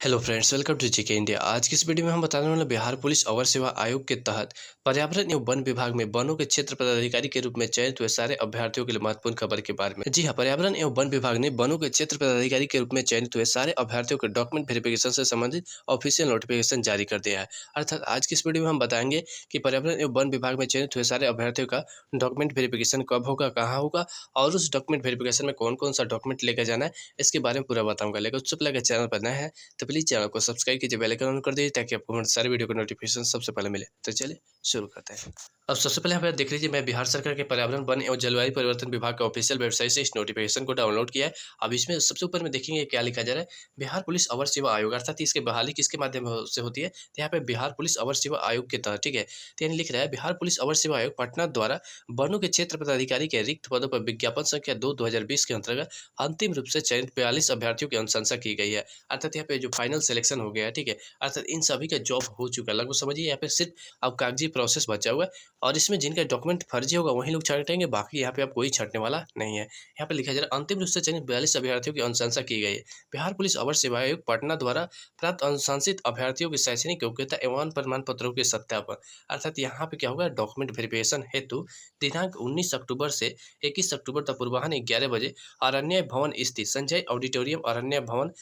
Hello friends, welcome to GK India. आज की इस वीडियो में हम बताने वाले बिहार पुलिस अवर सेवा आयोग के तहत पर्यावरण एवं वन विभाग में वनों के क्षेत्र पदाधिकारी के रूप में चयनित हुए सारे अभ्यर्थियों के लिए महत्वपूर्ण खबर के बारे में। जी हाँ, पर्यावरण एवं वन विभाग ने वनों के क्षेत्र पदाधिकारी के रूप में चयनित हुए सारे अभ्यर्थियों के डॉक्यूमेंट वेरिफिकेशन से संबंधित ऑफिशियल नोटिफिकेशन जारी कर दिया है। अर्थात आज की इस वीडियो में हम बताएंगे कि पर्यावरण एवं वन विभाग में चयनित हुए सारे अभ्यर्थियों का डॉक्यूमेंट वेरिफिकेशन कब होगा, कहाँ होगा और उस डॉक्यूमेंट वेरिफिकेशन में कौन कौन सा डॉक्यूमेंट लेकर जाना है, इसके बारे में पूरा बताऊंगा। लेकिन उससे पहले अगर चैनल पर नया है तो प्लीज़ चैनल को सब्सक्राइब कीजिए, बेल आइकन ऑन कर दीजिए ताकि आपको हमारे सारे वीडियो का नोटिफिकेशन सबसे पहले मिले। तो चलिए शुरू करते हैं। अब सबसे पहले यहाँ पे देख लीजिए, मैं बिहार सरकार के पर्यावरण वन एवं जलवायु परिवर्तन विभाग का ऑफिशियल वेबसाइट से इस नोटिफिकेशन को डाउनलोड किया है। अब इसमें सबसे ऊपर में देखेंगे क्या लिखा जा रहा है, बिहार पुलिस अवर सेवा आयोग, अर्थात इसकी बहाली किसके माध्यम से होती है, तो यहाँ पे बिहार पुलिस अवर सेवा आयोग के तहत, ठीक है। तो यानी लिख रहा है बिहार पुलिस अवर सेवा आयोग पटना द्वारा वनों के क्षेत्र पदाधिकारी के रिक्त पदों पर विज्ञापन संख्या 2/2020 के अंतर्गत अंतिम रूप से चयनित 42 अभ्यर्थियों की अनुशंसा की गई है। अर्थात यहाँ पे जो फाइनल सिलेक्शन हो गया है, ठीक है। अर्थात इन सभी का जॉब हो चुका है लगभग, समझिए यहाँ पे सिर्फ अब कागजी प्रोसेस बचा हुआ है और इसमें जिनका डॉक्यूमेंट फर्जी होगा वही लोग छांटेंगे, बाकी यहाँ पे अब कोई छांटने वाला नहीं है। यहाँ पे लिखा जा रहा है अंतिम रूप से चयनित 42 अभ्यर्थियों की अनुशंसा की गई है। बिहार पुलिस अवर सेवा आयोग पटना द्वारा प्राप्त अनुशंसित अभ्यर्थियों की शैक्षणिक योग्यता एवं प्रमाण पत्रों के सत्यापन, अर्थात यहाँ पे क्या होगा, डॉक्यूमेंट वेरिफिकेशन हेतु दिनांक 19 अक्टूबर से 21 अक्टूबर तक पूर्वाह्न 11 बजे अरण्य भवन स्थित संजय ऑडिटोरियम, अरण्य भवन,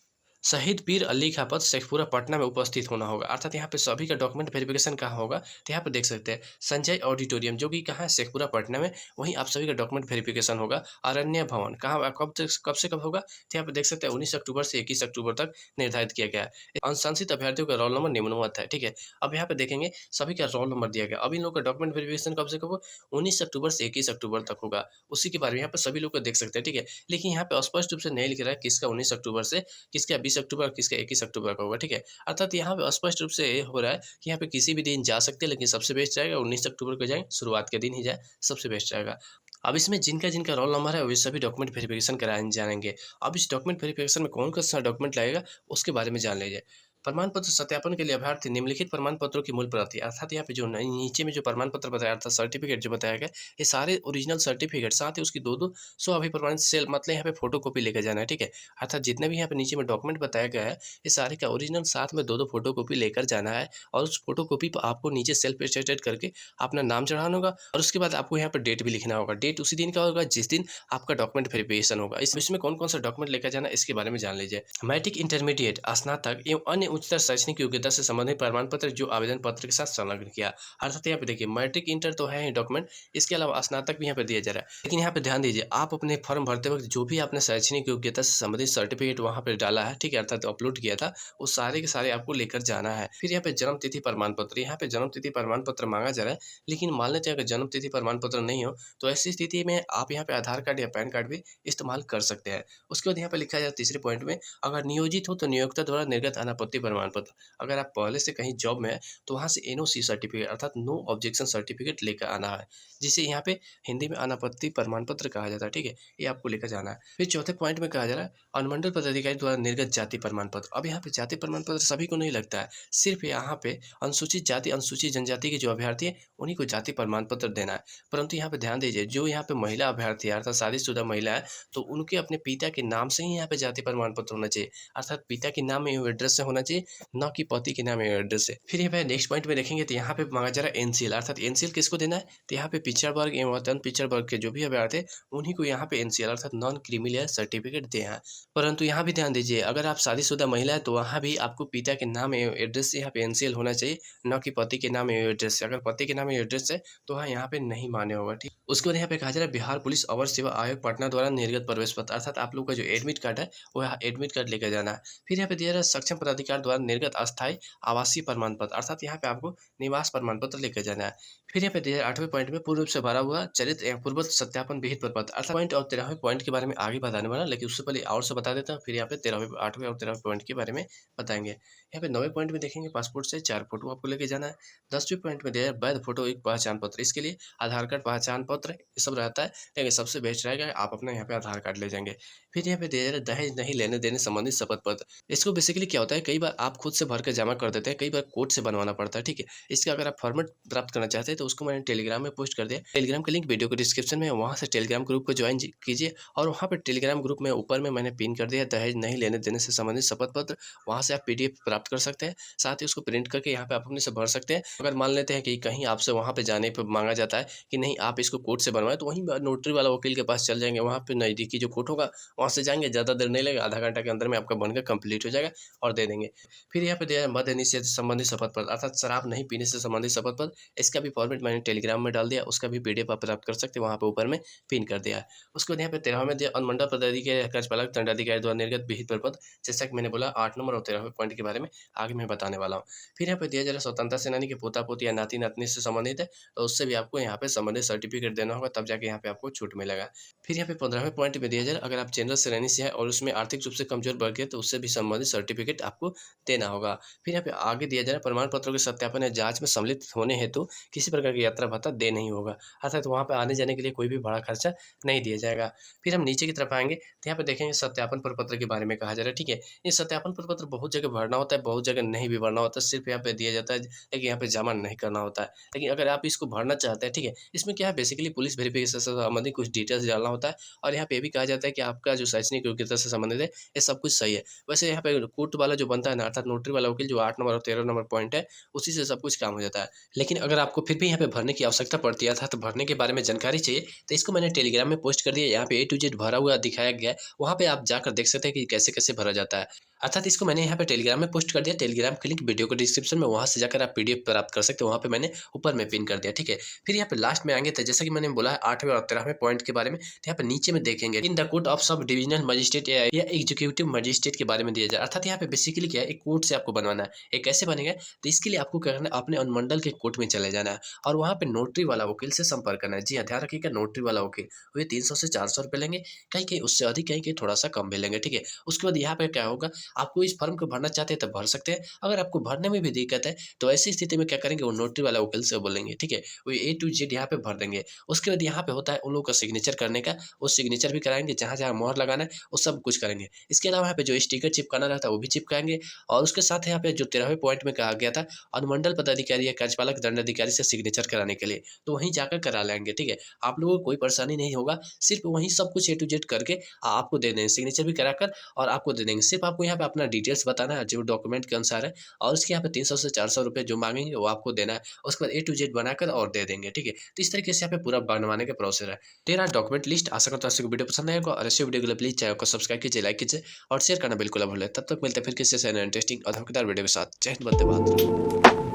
शहीद पीर अली खापत शेखपुरा पटना में उपस्थित होना होगा। अर्थात यहाँ पे सभी का डॉक्यूमेंट वेरिफिकेशन कहाँ होगा, तो यहाँ पे देख सकते हैं संजय ऑडिटोरियम जो कि कहाँ है, शेखपुरा पटना में, वहीं आप सभी का डॉक्यूमेंट वेरिफिकेशन होगा। अरण्य भवन कहाँ, कब से कब होगा, तो यहाँ पे देख सकते हैं 19 अक्टूबर से 21 अक्टूबर तक निर्धारित किया गया है। अनुशंसित अभ्यर्थियों का रोल नंबर निम्नवत है, ठीक है। अब यहाँ पे देखेंगे सभी का रोल नंबर दिया गया। अब इन लोग का डॉक्यूमेंट वेरिफिकेशन कब से कब होगा, 19 अक्टूबर से 21 अक्टूबर तक होगा। उसी के बारे में यहाँ पे सभी लोग को देख सकते हैं, ठीक है। लेकिन यहाँ पे स्पष्ट रूप से नहीं लिख रहा है किसका 19 अक्टूबर से, किसका 20 अक्टूबर, किसका 21 अक्टूबर का होगा, ठीक है। अर्थात यहाँ पे स्पष्ट रूप से ये हो रहा है कि यहाँ पे किसी भी दिन जा सकते हैं, लेकिन सबसे बेस्ट रहेगा 19 अक्टूबर को जाएँ, शुरुआत के दिन ही जाएँ, सबसे बेस्ट रहेगा। अब इसमें जिनका-जिनका रोल नंबर है वे सभी डॉक्यूमेंट वेरिफिकेशन कराए जाएँगे। अब इस डॉक्यूमेंट वेरिफिकेशन में कौन-कौन सा डॉक्यूमेंट लगेगा उसके बारे में जान लीजिए। प्रमाण पत्र सत्यापन के लिए अभ्यर्थी निम्नलिखित प्रमाण पत्रों की मूल प्रति, अर्थात यहाँ पे जो नीचे में जो प्रमाण पत्र बताया था, सर्टिफिकेट जो बताया गया, ये सारे ओरिजिनल सर्टिफिकेट साथ ही उसकी 2-2 स्व अभिप्रमाणित सेल, मतलब यहाँ पे फोटोकॉपी लेकर जाना है, ठीक है। अर्थात जितने भी यहाँ पे नीचे में डॉक्यूमेंट बताया गया है, ये सारे का ओरिजिनल साथ में 2-2 फोटोकॉपी लेकर जाना है और उस फोटोकॉपी पर आपको नीचे सेल्फ अटेस्टेड करके अपना नाम चढ़ाना होगा और उसके बाद आपको यहाँ पे डेट भी लिखना होगा। डेट उसी दिन का होगा जिस दिन आपका डॉक्यूमेंट वेरिफिकेशन होगा। इसमें कौन-कौन सा डॉक्यूमेंट लेकर जाना है इसके बारे में जान लीजिए। मैट्रिक, इंटरमीडिएट, स्नातक एवं अन्य उच्चतर शैक्षणिक योग्यता से संबंधित प्रमाण पत्र जो आवेदन पत्र के साथ संलग्न किया। अर्थात यहाँ पे देखिए मैट्रिक, इंटर तो है ही डॉक्यूमेंट, इसके अलावा स्नातक भी यहाँ पे दिया जा रहा है। लेकिन यहाँ पे ध्यान दीजिए, आप अपने फॉर्म भरते वक्त जो भी आपने शैक्षणिक योग्यता से संबंधित सर्टिफिकेट वहाँ पे डाला है, ठीक है, अर्थात अपलोड किया था, वो सारे के सारे आपको लेकर जाना है। फिर यहाँ पे जन्म तिथि प्रमाण पत्र, यहाँ पे जन्म तिथि प्रमाण पत्र मांगा जा रहा है, लेकिन मान लेते हैं अगर जन्म तिथि प्रमाण पत्र नहीं हो तो ऐसी स्थिति में आप यहाँ पे आधार कार्ड या पैन कार्ड भी इस्तेमाल कर सकते हैं। उसके बाद यहाँ पे लिखा है तीसरे पॉइंट में, अगर नियोजित हो तो नियोक्ता द्वारा निर्गत अनापत्ति प्रमाण पत्र। अगर आप पहले से कहीं जॉब में है तो वहाँ से एनओसी सर्टिफिकेट, अर्थात नो ऑब्जेक्शन सर्टिफिकेट लेकर आना है, जिसे यहाँ पे हिंदी में अनापत्ति प्रमाण पत्र कहा जाता है, ठीक है। ये आपको लेकर जाना है। फिर चौथे पॉइंट में कहा जा रहा है अनुमंडल पदाधिकारी द्वारा निर्गत जाति प्रमाण पत्र। अब यहाँ पे जाति प्रमाण पत्र सभी को नहीं लगता है, सिर्फ यहाँ पे अनुसूचित जाति, अनुसूचित जनजाति के जो अभ्यर्थी हैं उन्हीं को जाति प्रमाण पत्र देना है। परंतु यहाँ पे ध्यान दीजिए, जो यहाँ पे महिला अभ्यर्थी है अर्थात शादीशुदा महिला है, तो उनके अपने पिता के नाम से ही यहाँ पे जाति प्रमाण पत्र होना चाहिए, अर्थात पिता के नाम एवं एड्रेस से होना चाहिए, ना कि पति के नाम एवं एड्रेस से। फिर यहाँ पे नेक्स्ट पॉइंट में देखेंगे तो यहाँ पे मांगा जा रहा है एनसीएल, अर्थात एनसीएल किसको देना है, तो यहाँ पे पिछड़ा वर्ग एवं अत्यंत पिछड़ा वर्ग के जो भी अभ्यर्थी हैं उन्हीं को यहाँ पे एनसीएल अर्थात नॉन क्रीमी सर्टिफिकेट दिया है। परंतु यहाँ भी ध्यान दीजिए, अगर आप शादीशुदा महिला है तो वहाँ भी आपको पिता के नाम एवं एड्रेस से यहाँ पे एनसीएल होना चाहिए, न कि पति के नाम एवं एड्रेस से। अगर पति के नाम एवं एड्रेस से तो हाँ यहाँ पे नहीं मान्य होगा, ठीक। उसके बाद यहाँ पे कहा जा रहा है बिहार पुलिस अवर सेवा आयोग पटना द्वारा निर्गत प्रवेश पत्र, अर्थात आप लोग का जो एडमिट कार्ड है वो यहाँ एडमिट कार्ड लेकर जाना है। फिर यहाँ पे दिया रहा है सक्षम पदाधिकारी द्वारा निर्गत अस्थायी आवासीय प्रमाण पत्र, अर्थात यहाँ पे आपको निवास प्रमाण पत्र लेकर जाना है। फिर यहाँ पे दिया है 8वें पॉइंट में पूर्व रूप से भरा हुआ चरित्र एवं पूर्वत सत्यापन विहित प्रपत्र, अर्थात पॉइंट और 13वें पॉइंट के बारे में आगे बताने वाला, लेकिन उससे पहले और से बता देता हूँ। फिर यहाँ पे 13वें, 8वें और 13वें पॉइंट के बारे में बताएंगे। यहाँ पे 9वें पॉइंट में देखेंगे पासपोर्ट से 4 फोटो आपको लेके जाना है। 10वें पॉइंट में दिया है वैध फोटो एक पहचान पत्र, इसके लिए आधार कार्ड, पहचान पत्र ये सब रहता है, लेकिन सबसे बेस्ट रहेगा आप अपना यहाँ पे आधार कार्ड ले जाएंगे। फिर यहाँ पे दिया जा रहा है दहेज नहीं लेने देने संबंधित शपथ पत्र। इसको बेसिकली क्या होता है, कई बार आप खुद से भर के जमा कर देते हैं, कई बार कोर्ट से बनवाना पड़ता है, ठीक है। इसका अगर आप फॉर्मेट प्राप्त करना चाहते हैं तो उसको मैंने टेलीग्राम में पोस्ट कर दिया। टेलीग्राम का लिंक वीडियो को डिस्क्रिप्शन में है, वहाँ से टेलीग्राम ग्रुप को ज्वाइन कीजिए और वहाँ पे टेलीग्राम ग्रुप में ऊपर में मैंने पिन कर दिया दहेज नहीं लेने देने से संबंधित शपथ पत्र। वहाँ से आप पीडीएफ प्राप्त कर सकते हैं, साथ ही उसको प्रिंट करके यहाँ पे आप अपने से भर सकते हैं। अगर मान लेते हैं कि कहीं आपसे वहाँ पे जाने पे मांगा जाता है कि नहीं आप इसको कोर्ट से बनवाएं, तो वहीं नोटरी वाला वकील के पास चल जाएंगे, वहाँ पे नज़दीकी जो कोर्ट होगा वहाँ से जाएंगे, ज़्यादा देर नहीं लगेगा, आधा घंटा के अंदर में आपका बनकर कंप्लीट हो जाएगा और दे देंगे। फिर यहाँ पे दिया है मद्य निषेध से संबंधित शपथ पत्र, अर्थात शराब नहीं पीने से संबंधित शपथ पत्र। इसका भी फॉर्मेट मैंने टेलीग्राम में डाल दिया, उसका भी पीडीएफ आप प्राप्त कर सकते हैं, वहाँ पे ऊपर में पिन कर दिया है। उसके बाद यहाँ पे 13वें में दिया अनुमंडल पदाधिकारी कार्यपालक दंडाधिकारी द्वारा निर्गत विहित प्रपत्र। जैसा कि मैंने बोला 8 नंबर और 13वें पॉइंट के बारे में आगे मैं बताने वाला हूँ। फिर यहाँ पे दिया जा रहा है स्वतंत्रता सेनानी के पोता पोती या नाती नातनी से संबंधित है, तो उससे भी आपको यहाँ पे संबंधित सर्टिफिकेट देना होगा, तब जाके यहाँ पे आपको छूट मिलेगा। फिर यहाँ पे 15वें पॉइंट में दिया जा रहा है अगर आप जनरल श्रेणी से हैं और उसमें आर्थिक रूप से कमजोर वर्ग है तो उससे भी संबंधित सर्टिफिकेट आपको देना होगा। फिर यहाँ पे आगे दिया जा रहा है प्रमाण पत्रों के सत्यापन या जांच में सम्मिलित होने हेतु किसी प्रकार की यात्रा भत्ता दे नहीं होगा, अर्थात वहाँ पे आने जाने के लिए कोई भी बड़ा खर्चा नहीं दिया जाएगा। फिर हम नीचे की तरफ आएंगे तो यहाँ पे देखेंगे सत्यापन प्रपत्र के बारे में कहा जा रहा है, ठीक है। ये सत्यापन प्रपत्र बहुत जगह भरना होता है, बहुत जगह नहीं भी भरना होता है, सिर्फ यहाँ पे दिया जाता है लेकिन यहाँ पे जमा नहीं करना होता है। लेकिन अगर आप इसको भरना चाहते हैं, ठीक है, इसमें क्या है बेसिकली पुलिस वेरिफिकेशन से संबंधित कुछ डिटेल्स डालना होता है और यहाँ पे ये भी कहा जाता है कि आपका जो शैक्षणिक योग्यता से संबंधित है ये सब कुछ सही है। वैसे यहाँ पे कोर्ट वाला जो बनता है ना, अर्थात नोटरी वाला वकील जो 8 नंबर और 13 नंबर पॉइंट है, उसी से सब कुछ काम हो जाता है। लेकिन अगर आपको फिर भी यहाँ पे भरने की आवश्यकता पड़ती है अर्थात भरने के बारे में जानकारी चाहिए, तो इसको मैंने टेलीग्राम में पोस्ट कर दिया। यहाँ पे A to Z भरा हुआ दिखाया गया है, वहाँ पे आप जाकर देख सकते हैं कि कैसे-कैसे भरा जाता है। अर्थात इसको मैंने यहाँ पे टेलीग्राम में पोस्ट कर दिया। टेलीग्राम का लिंक वीडियो को डिस्क्रिप्शन में, वहाँ से जाकर आप पीडीएफ प्राप्त कर सकते हो, वहाँ पे मैंने ऊपर में पिन कर दिया, ठीक है। फिर यहाँ पे लास्ट में आएँगे तो जैसा कि मैंने बोला है 8वें और 13वें पॉइंट के बारे में, तो यहाँ पे नीचे में देखेंगे in the court of sub divisional magistrate या एग्जीक्यूटिव मजिस्ट्रेट के बारे में दिया जाए। अर्थात यहाँ पे बेसिकली क्या है, एक कोर्ट से आपको बनवाना है। ये कैसे बनेगा, तो इसके लिए आपको क्या करना है, अपने अनुमंडल के कोर्ट में चले जाना है और वहाँ पे नोटरी वाला वकील से संपर्क करना है। जी हाँ, ध्यान रखिएगा नोटरी वाला वकील, वे 300 से 400 रुपये लेंगे, कहीं-कहीं उससे अधिक, कहीं-कहीं थोड़ा-सा कम भी लेंगे, ठीक है। उसके बाद यहाँ पे क्या होगा, आपको इस फॉर्म को भरना चाहते हैं तो भर सकते हैं। अगर आपको भरने में भी दिक्कत है तो ऐसी स्थिति में क्या करेंगे, वो नोटरी वाला वकील से बोलेंगे, ठीक है। वो A to Z यहाँ पे भर देंगे। उसके बाद यहाँ पे होता है उन लोगों का सिग्नेचर करने का, वो सिग्नेचर भी कराएँगे, जहाँ-जहाँ मोहर लगाना है वो सब कुछ करेंगे। इसके अलावा यहाँ पे जो स्टिकर चिपकाना रहता है वो भी चिपकाएँगे और उसके साथ यहाँ पे जो 13वें पॉइंट में कहा गया था अनुमंडल पदाधिकारी या कार्यपालक दंडाधिकारी से सिग्नेचर कराने के लिए, तो वहीं जाकर करा लेंगे, ठीक है। आप लोगों को कोई परेशानी नहीं होगा, सिर्फ वहीं सब कुछ A to Z करके आपको दे देंगे, सिग्नेचर भी कराकर और आपको दे देंगे। सिर्फ आपको यहाँ पे अपना डिटेल्स बताना है जो डॉक्यूमेंट के अनुसार है और उसके यहाँ पे 300 से 400 रुपए जो माँगेंगे वो आपको देना है। उसके बाद A to Z बनाकर और दे देंगे, ठीक है। तो इस तरीके से यहाँ पे पूरा बनवाने का प्रोसेस है। तेरा डॉक्यूमेंट लिस्ट। आशा करता हूँ आपको वीडियो पसंद आएगा और ऐसे वीडियो के लिए प्लीज़ चैनल को सब्सक्राइब कीजिए, लाइक कीजिए और शेयर करना बिल्कुल ना भूलें। तब तक मिलते हैं फिर किसी से नए इंटरेस्टिंग और धमाकेदार वीडियो के साथ। जय हिंद, वंदे मातरम।